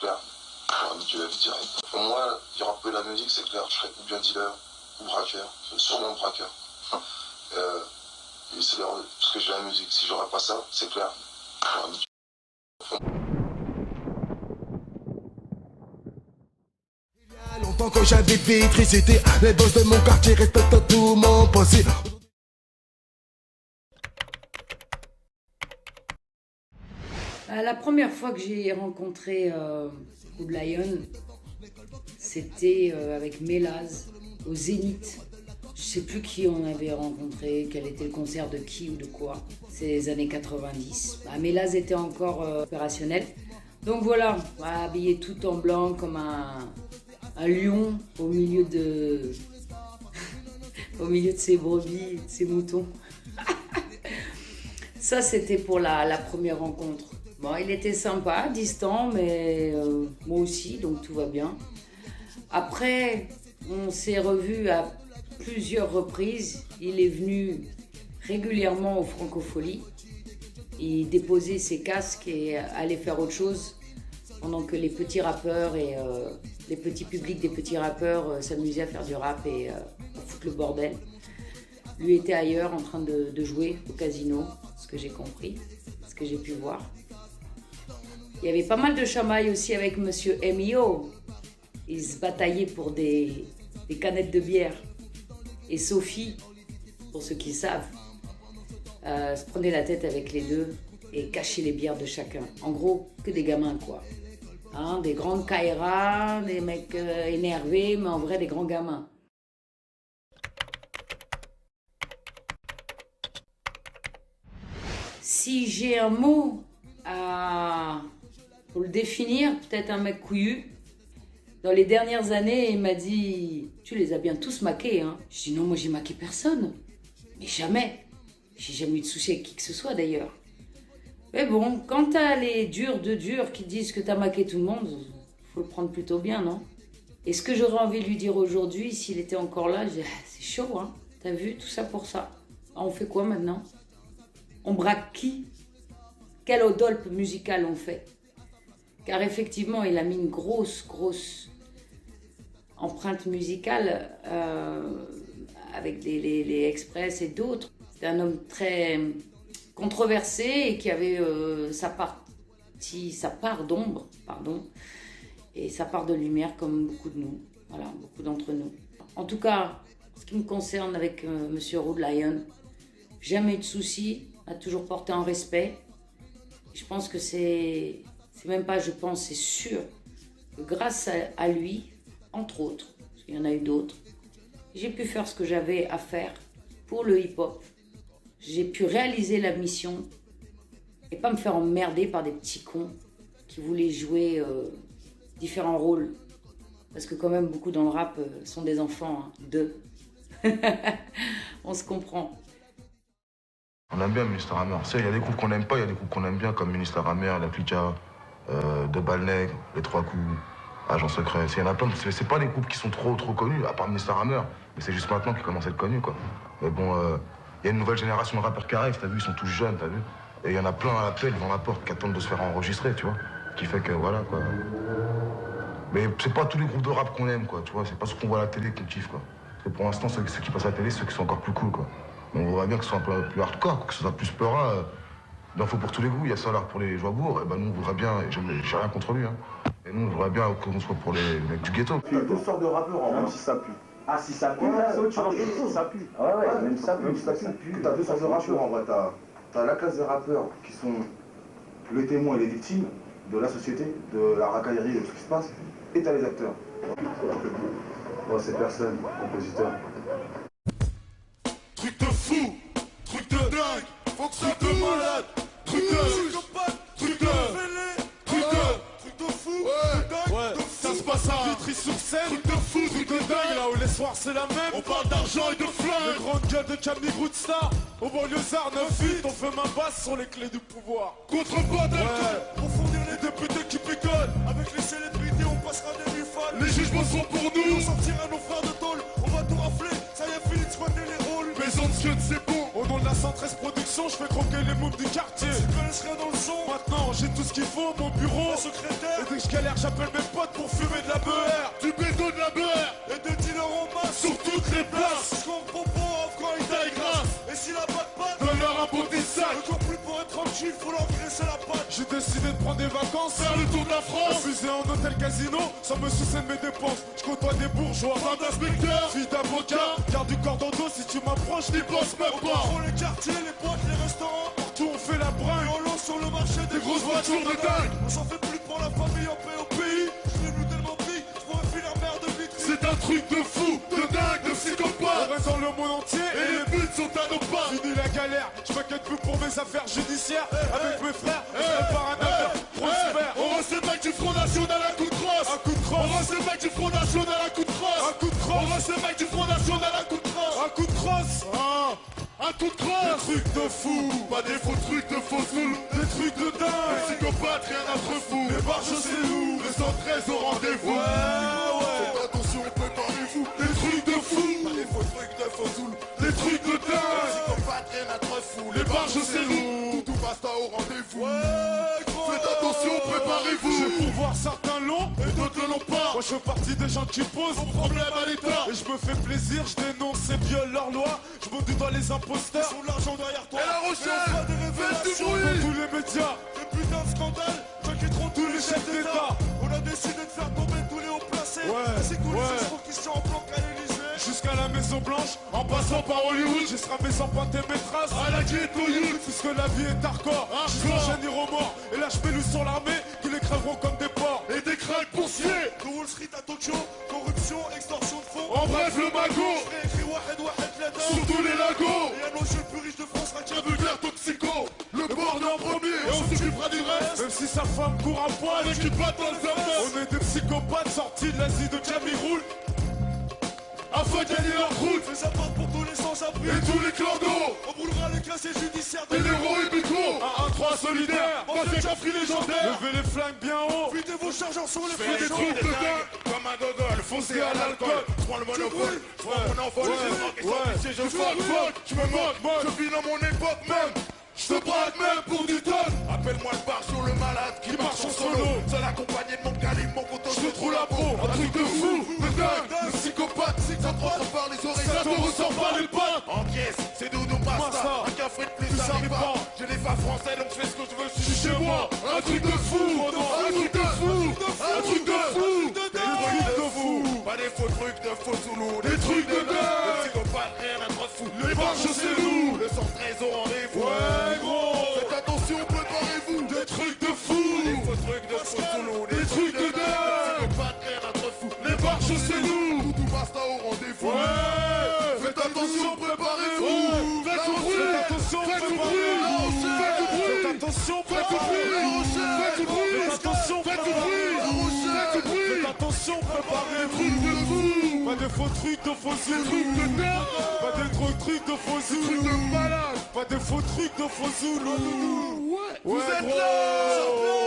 Clair, j'aurais mis du F direct. Pour moi, du rap et la musique, c'est clair, je serais ou bien dealer, ou braqueur, sûrement braqueur. Et c'est parce que j'ai la musique, si j'aurais pas ça, c'est clair, j'aurais mis du... Il y a longtemps que j'avais vécu, c'était les boss de mon quartier respectent tout mon passé. La première fois que j'ai rencontré Rude Lion, c'était avec Mélaz au Zénith. Je sais plus qui on avait rencontré, quel était le concert de qui ou de quoi. C'est les années 90. Mélaz était encore opérationnel. Donc voilà, habillé tout en blanc comme un lion au milieu de ses brebis, de ses moutons. Ça, c'était pour la première rencontre. Bon, il était sympa, distant, mais moi aussi, donc tout va bien. Après, on s'est revus à plusieurs reprises. Il est venu régulièrement aux Francopholies. Il déposait ses casques et allait faire autre chose pendant que les petits rappeurs et les petits publics des petits rappeurs s'amusaient à faire du rap et à foutre le bordel. Lui était ailleurs en train de jouer au casino, ce que j'ai compris, ce que j'ai pu voir. Il y avait pas mal de chamailles aussi avec Monsieur M.I.O. Ils se bataillaient pour des canettes de bière. Et Sophie, pour ceux qui savent, se prenait la tête avec les deux et cachait les bières de chacun. En gros, que des gamins quoi. Hein, des grands Kaira, des mecs énervés, mais en vrai des grands gamins. Si j'ai un mot pour le définir, peut-être un mec couillu. Dans les dernières années, il m'a dit « Tu les as bien tous maqués, hein ?» Je dis « Non, moi j'ai maqué personne. » Mais jamais. J'ai jamais eu de souci avec qui que ce soit d'ailleurs. Mais bon, quand t'as les durs de durs qui disent que t'as maqué tout le monde, faut le prendre plutôt bien, non? Et ce que j'aurais envie de lui dire aujourd'hui, s'il était encore là, je dis « C'est chaud, hein? T'as vu, tout ça pour ça. Ah, on fait quoi maintenant? On braque qui? Quel odolpe musical on fait? » Car effectivement, il a mis une grosse empreinte musicale avec les Express et d'autres. C'était un homme très controversé et qui avait sa part d'ombre, et sa part de lumière comme beaucoup de nous, voilà, beaucoup d'entre nous. En tout cas, ce qui me concerne avec Monsieur Rude Lion, jamais eu de soucis, a toujours porté en respect. Je pense que c'est même pas, je pense, c'est sûr que grâce à lui, entre autres, parce qu'il y en a eu d'autres, j'ai pu faire ce que j'avais à faire pour le hip-hop. J'ai pu réaliser la mission et pas me faire emmerder par des petits cons qui voulaient jouer différents rôles. Parce que quand même, beaucoup dans le rap sont des enfants, hein, d'eux. On se comprend. On aime bien Ministre Hammer. Tu sais, il y a des groupes qu'on n'aime pas, il y a des groupes qu'on aime bien, comme Ministre Hammer, La Clica, De Balnègre, Les Trois Coups, Agent Secret. Il y en a plein, c'est pas des groupes qui sont trop connus, à part Ministre Hammer. Mais c'est juste maintenant qu'ils commencent à être connus, quoi. Mais bon, il y a une nouvelle génération de rappeurs qui arrive, t'as vu, ils sont tous jeunes, t'as vu. Et il y en a plein à l'appel, devant la porte, qui attendent de se faire enregistrer, tu vois. Qui fait que, voilà, quoi. Mais c'est pas tous les groupes de rap qu'on aime, quoi, tu vois. C'est pas ce qu'on voit à la télé qu'on kiffe, quoi. Parce que pour l'instant, ceux qui passent à la télé, c'est ceux qui sont encore plus cool, quoi. Mais on voudrait bien que ce soit un peu plus hardcore, que ce soit plus peura. Il en faut pour tous les goûts. Il y a ça là pour les Joibourg. Et ben nous, on voudrait bien, et j'ai rien contre lui, hein. Et nous, on voudrait bien qu'on soit pour les mecs du ghetto. Il y a deux sortes de rappeurs en même si ça pue. Ah, si ça pue, c'est autre chose. Ça pue. Ouais, même ça pue. T'as deux sortes de rappeurs en vrai. T'as la classe des rappeurs qui sont le témoin et les victimes de la société, de la racaillerie, de tout ce qui se passe. Et t'as les acteurs. Bon, c'est personne, compositeur. Truc de fou, truc de dingue, faut que ça de malade, truc de psychopathe, truc de fou, ouais, ça se passe à Vitry-sur-Seine, truc de fou, truc de dingue, là où les soirs c'est la même, on parle d'argent et de flingue, les grandes gueules de Camille Roodstar, au banlieusard 9-8, on fait main basse sur les clés du pouvoir, contre Badal, pour fournir les députés qui picolent, avec les célébrités on passera des nuits folles, les jugements sont pour nous, on sortira nos frères de tôle, on va tout rafler, ça y est fini de squatter les rôles, maison de Sion c'est bon, au nom de la 113 Production, je fais croquer les mômes du quartier, tu connais rien dans le son, maintenant j'ai tout ce qu'il faut, mon bureau, mon secrétaire, et dès que je je galère, j'appelle mes potes pour fumer de la beurre. Du béton, de la beurre et des dealers en masse sur toutes les places. Je compte propos en quand il taille grasse. Et si la batte patte, donne-leur un beau sac. Encore plus pour être tranquille, faut l'engraisser la patte. J'ai décidé de prendre des vacances, faire le tour de la France. Amusé en hôtel casino, sans me soucier de mes dépenses. Je côtoie des bourgeois, femme d'inspecteur, fille d'avocat. Garde du cordon d'eau, si tu m'approches, n'y pense même pas. On contrôle les quartiers, les boîtes, les restaurants. Partout on fait la bringue. Et on lance sur le marché des grosses voitures de dingue. On s'en fait plus pour la famille, on paie au pays. Je l'ai vu tellement pris, je pourrais filer mère de vitrine. C'est un truc de fou, de dingue, de psychopathe. On reste dans le monde entier et les buts sont à nos pas. Fini la galère, je m'inquiète plus pour mes affaires judiciaires. Avec mes frères, je prépare un avenir prospère. On reste le mec du Front National à coup de crosse. Un coup de crosse. On reste le mec du Front National à coup de crosse. Un coup de crosse. On reste le mec du Front National à coup de crosse. Un coup de crosse. Un coup de crosse. Des trucs de fou, pas des faux trucs de faux sous. Des trucs de dingue. Les psychopathes, rien à se fou. Les barges c'est nous, les 113 au rendez-vous. Ouais. Faites attention, préparez-vous. Des trucs de fou, pas des faux trucs de faux sous. Des trucs de dingue. Les psychopathes, rien à se fou. Les barges c'est nous, tout basta au rendez-vous. Faites attention, préparez-vous. J'ai pour voir certains longs et d'autres ne l'ont pas. Moi je fais partie des gens qui posent mon problème à l'État. Et je me fais plaisir, je dénonce et viole leurs lois. Je monte du doigt les imposteurs. Ils ont l'argent derrière toi. Et la Rochelle, des révélations dans tous les médias. Des putains de scandales, t'inquiéteront tous les chefs d'État. On a décidé de faire tomber tous les hauts placés. C'est cool, je trouve qu'ils sont en planque à l'Élysée. Jusqu'à la Maison Blanche, en passant par Hollywood. J'ai ramé sans pointer mes traces à la ghetto youth. Puisque la vie est hardcore, je suis enchaîné au mort. Et là je mets le sur l'armée, qui les crèveront comme des porcs. Et des crêpes pour tuer. De Wall Street à Tokyo, corruption, extorsion de fonds. En bref le magot. J'ai écrit Wahed là-dedans. Sur tous les lagos. Et à nos jeux le plus riche de France, un vulgaire toxico. Le borne en premier, et on s'occupera du reste. Même si sa femme court à poil et qu'il bat dans le service. On est des psychopathes sortis de l'Asie de Cameroun. Afin de gagner leur route. Fais ça part pour tous les sans-abri et tous les clandos. On brûlera les casiers judiciaires des héros ébicaux. 1-1-3 solidaire, passez Cafri légendaire. Levez les flingues bien haut. Videz vos chargeurs sur les feux des trucs de dingue. Comme un gogol, foncé à l'alcool. Je prends le monopole, je prends mon envol. Je fuck, je me moque, je vis dans mon époque même. Je te braque même pour du tonne. Appelle-moi le bar sur le malade qui marche en solo. Seul accompagné de mon calibre, mon couteau, je te trouve la peau. Un truc de fou, de dingue, de psychopathe. Ça te rentre par les oreilles, ça te ressort par les pattes. En caisse, c'est Doudou Masta. Un café de plus, ça arrive pas. Je n'ai pas français, donc je fais ce que je veux, je suis chez moi. Un truc de fou, un truc de fou, un truc de fou. Des trucs de fou, pas des faux trucs de faux zoulous. Des trucs de dingue, de psychopathe, rien à te fou. Les barges c'est nous, le 113 au rendez-vous. Faites attention, préparez-vous. Des trucs de fou. Des faux trucs de faux zoulous. Des trucs de dingue. Pas de rien à te fou. Les barges c'est nous. Tout basta au rendez-vous. Faites attention, préparez-vous. Faites du bruit. Faites attention, préparez-vous. Faites du bruit. Faites attention, préparez-vous. Faites du bruit. Faites attention, faites du bruit. Faites du bruit. Faites attention, préparez-vous. Pas de faux trucs de faux zoulous. Pas de gros trucs de faux zoulous. Pas des faux trucs de faux zoulous. Ouais, vous êtes là.